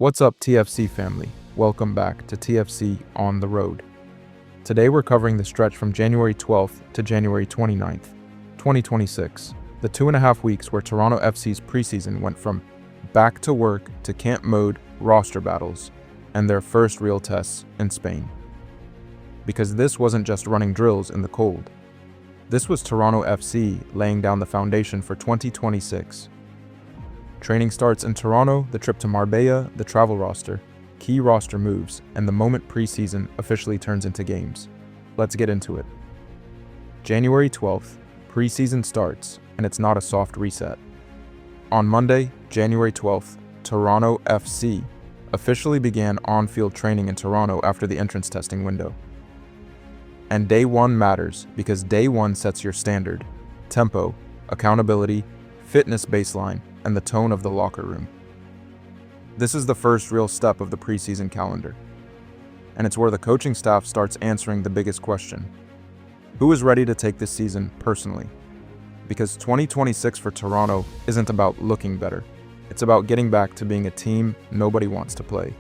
What's up, TFC family? Welcome back to TFC On The Road. Today we're covering the stretch from January 12th to January 29th, 2026, the 2.5 weeks where Toronto FC's preseason went from back to work to camp mode roster battles and their first real tests in Spain. Because this wasn't just running drills in the cold. This was Toronto FC laying down the foundation for 2026. Training starts in Toronto, the trip to Marbella, the travel roster, key roster moves, and the moment preseason officially turns into games. Let's get into it. January 12th, preseason starts, and it's not a soft reset. On Monday, January 12th, Toronto FC officially began on-field training in Toronto after the entrance testing window. And day one matters because day one sets your standard, tempo, accountability, fitness baseline, and the tone of the locker room. This is the first real step of the preseason calendar. And it's where the coaching staff starts answering the biggest question. Who is ready to take this season personally? Because 2026 for Toronto isn't about looking better. It's about getting back to being a team nobody wants to play.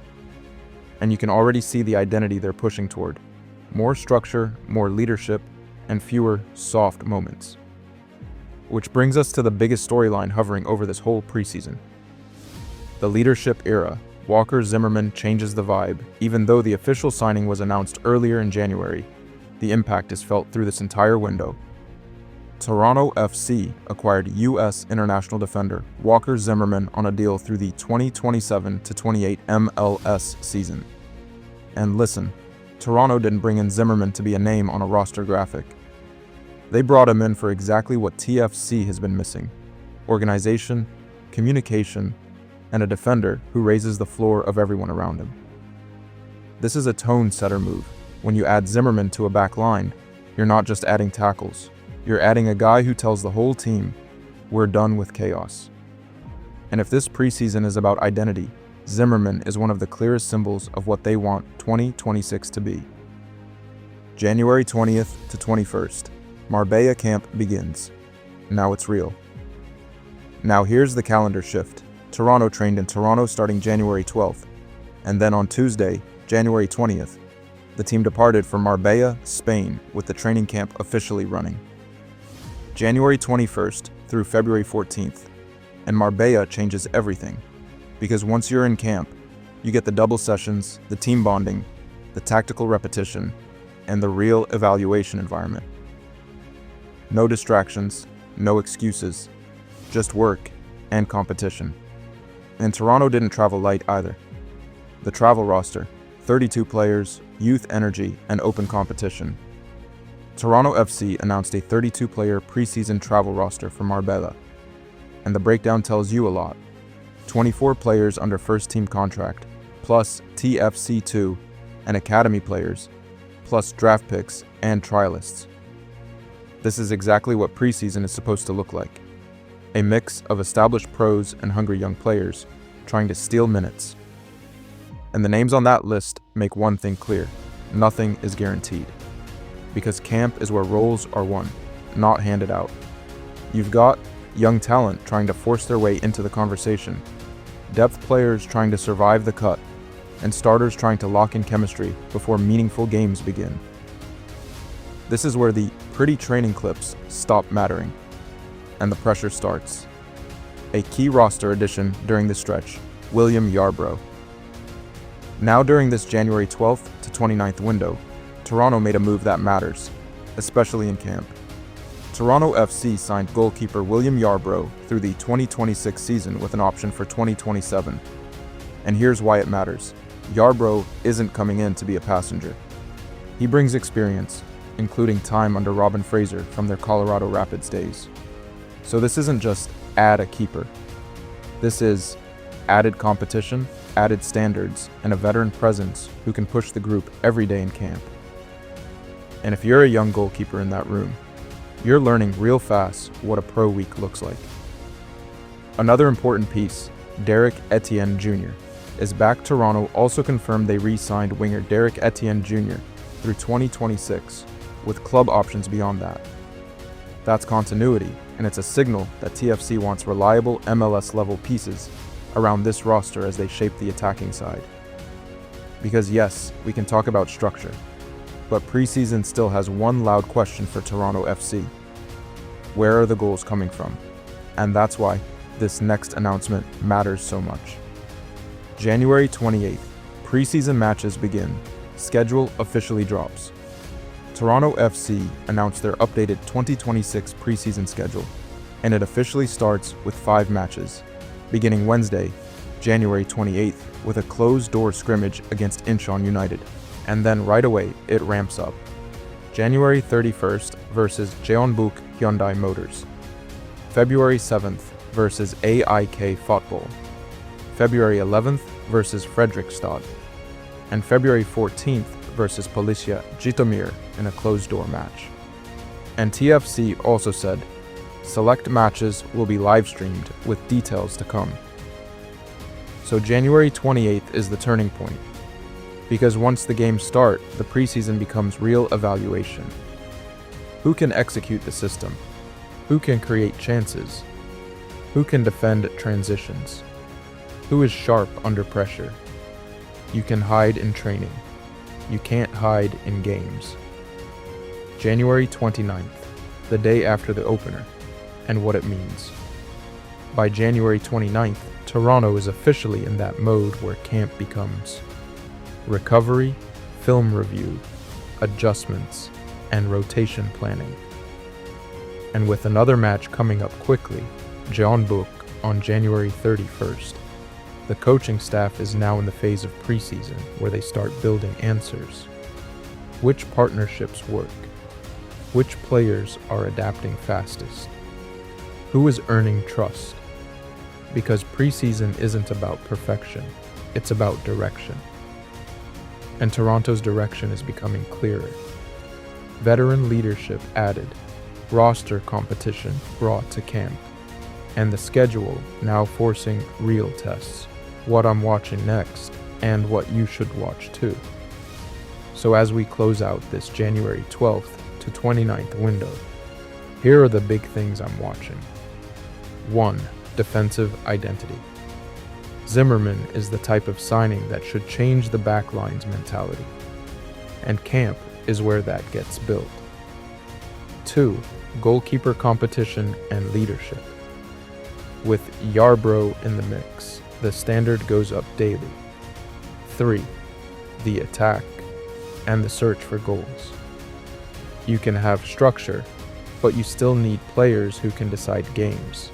And you can already see the identity they're pushing toward. More structure, more leadership, and fewer soft moments. Which brings us to the biggest storyline hovering over this whole preseason. The leadership era. Walker Zimmerman changes the vibe. Even though the official signing was announced earlier in January, the impact is felt through this entire window. Toronto FC acquired U.S. international defender Walker Zimmerman on a deal through the 2027-28 MLS season. And listen, Toronto didn't bring in Zimmerman to be a name on a roster graphic. They brought him in for exactly what TFC has been missing: organization, communication, and a defender who raises the floor of everyone around him. This is a tone-setter move. When you add Zimmerman to a back line, you're not just adding tackles. You're adding a guy who tells the whole team, we're done with chaos. And if this preseason is about identity, Zimmerman is one of the clearest symbols of what they want 2026 to be. January 20th to 21st. Marbella camp begins. Now it's real. Now here's the calendar shift. Toronto trained in Toronto starting January 12th, and then on Tuesday, January 20th, the team departed for Marbella, Spain, with the training camp officially running. January 21st through February 14th, and Marbella changes everything, because once you're in camp, you get the double sessions, the team bonding, the tactical repetition, and the real evaluation environment. No distractions, no excuses, just work and competition. And Toronto didn't travel light either. The travel roster, 32 players, youth energy, and open competition. Toronto FC announced a 32-player preseason travel roster for Marbella. And the breakdown tells you a lot. 24 players under first-team contract, plus TFC2 and academy players, plus draft picks and trialists. This is exactly what preseason is supposed to look like. A mix of established pros and hungry young players trying to steal minutes. And the names on that list make one thing clear: nothing is guaranteed. Because camp is where roles are won, not handed out. You've got young talent trying to force their way into the conversation, depth players trying to survive the cut, and starters trying to lock in chemistry before meaningful games begin. This is where the pretty training clips stop mattering, and the pressure starts. A key roster addition during the stretch, William Yarbrough. Now during this January 12th to 29th window, Toronto made a move that matters, especially in camp. Toronto FC signed goalkeeper William Yarbrough through the 2026 season with an option for 2027. And here's why it matters. Yarbrough isn't coming in to be a passenger. He brings experience, including time under Robin Fraser from their Colorado Rapids days. So this isn't just add a keeper. This is added competition, added standards, and a veteran presence who can push the group every day in camp. And if you're a young goalkeeper in that room, you're learning real fast what a pro week looks like. Another important piece, Derrick Etienne Jr. is back. Toronto also confirmed they re-signed winger Derrick Etienne Jr. through 2026, with club options beyond that. That's continuity, and it's a signal that TFC wants reliable MLS-level pieces around this roster as they shape the attacking side. Because yes, we can talk about structure, but preseason still has one loud question for Toronto FC. Where are the goals coming from? And that's why this next announcement matters so much. January 28th, preseason matches begin. Schedule officially drops. Toronto FC announced their updated 2026 preseason schedule, and it officially starts with 5 matches, beginning Wednesday, January 28th, with a closed-door scrimmage against Incheon United, and then right away it ramps up. January 31st versus Jeonbuk Hyundai Motors. February 7th versus AIK Football. February 11th versus Fredrikstad. And February 14th versus Policia Jitomir in a closed-door match. And TFC also said, select matches will be live-streamed with details to come. So January 28th is the turning point, because once the games start, the preseason becomes real evaluation. Who can execute the system? Who can create chances? Who can defend transitions? Who is sharp under pressure? You can hide in training. You can't hide in games. January 29th, the day after the opener, and what it means. By January 29th, Toronto is officially in that mode where camp becomes recovery, film review, adjustments, and rotation planning. And with another match coming up quickly, Jeonbuk on January 31st, the coaching staff is now in the phase of preseason where they start building answers. Which partnerships work? Which players are adapting fastest? Who is earning trust? Because preseason isn't about perfection, it's about direction. And Toronto's direction is becoming clearer. Veteran leadership added, roster competition brought to camp, and the schedule now forcing real tests, what I'm watching next, and what you should watch too. So as we close out this January 12th to 29th window, here are the big things I'm watching. 1. Defensive identity. Zimmerman is the type of signing that should change the backline's mentality, and camp is where that gets built. 2. Goalkeeper competition and leadership. With Yarbrough in the mix, the standard goes up daily. 3. The attack and the search for goals. You can have structure, but you still need players who can decide games.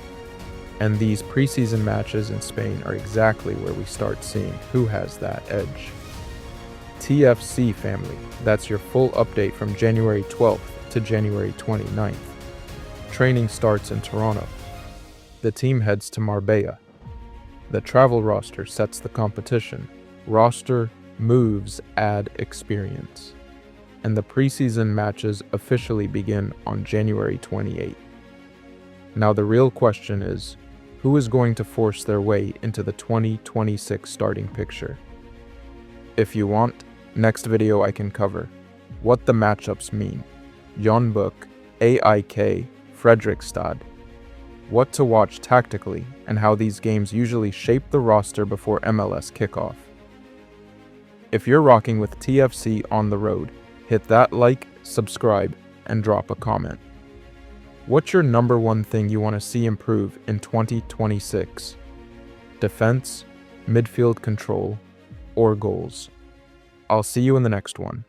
And these preseason matches in Spain are exactly where we start seeing who has that edge. TFC family, that's your full update from January 12th to January 29th. Training starts in Toronto. The team heads to Marbella. The travel roster sets the competition. Roster moves add experience. And the preseason matches officially begin on January 28th. Now the real question is, who is going to force their way into the 2026 starting picture? If you want, next video I can cover what the matchups mean. Jeonbuk, AIK, Fredrikstad. What to watch tactically and how these games usually shape the roster before MLS kickoff. If you're rocking with TFC on the road, hit that like, subscribe, and drop a comment. What's your number one thing you want to see improve in 2026? Defense, midfield control, or goals? I'll see you in the next one.